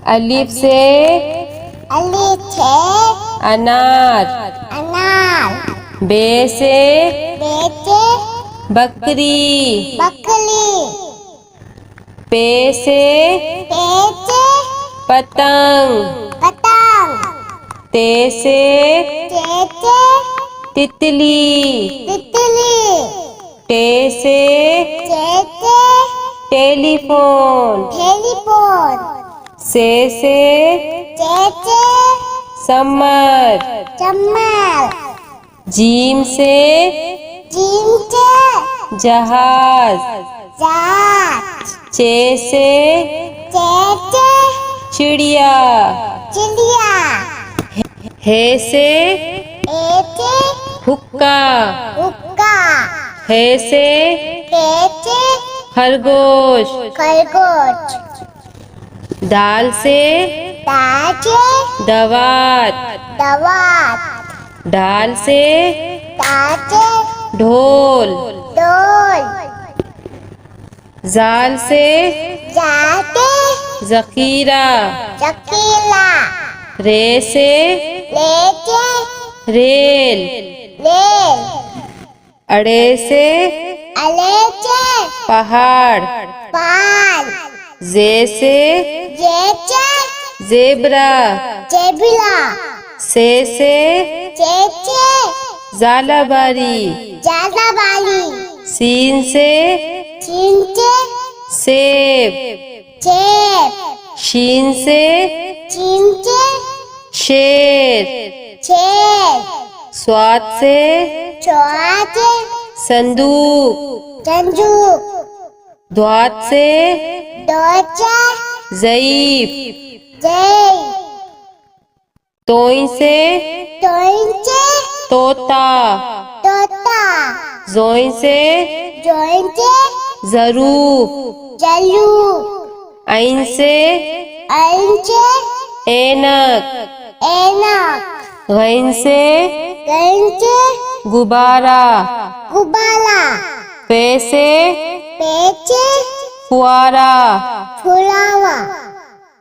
अलिफ से अनार। बे से बकरी। पे से पतंग। ते से तितली। टे से टेलीफोन। से समर। जीम से जहाज। चे से चिड़िया। हे से हुक्का। हे से खरगोश। दाल से दवात। ढाल से ढोल। जाल से जखीरा। रे से रेल। अड़े से पहाड़। जे से जेबरा। से जालाबारी। सीन से सेब। शीन से शेर। स्वाद से संदूक। द्वात से ज़ईफ। तोई से तोता। जोई से ज़रूफ। ऐन से ऐनक। गैन से गुब्बारा। पे से फुआरा।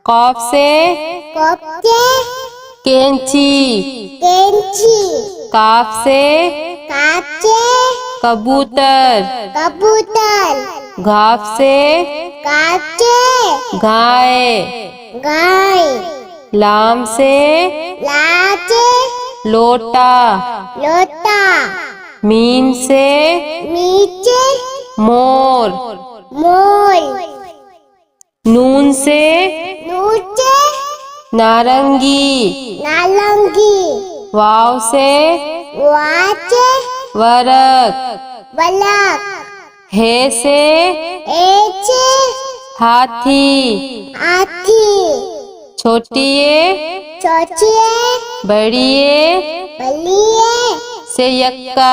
कॉफ से कैंची। काफ से कबूतर। घाफ से गाय। लाम से लोटा। मीम से मोर। नून से नारंगी। वाव से वरक। हे से हाथी। छोटिए बड़िए से यक्का।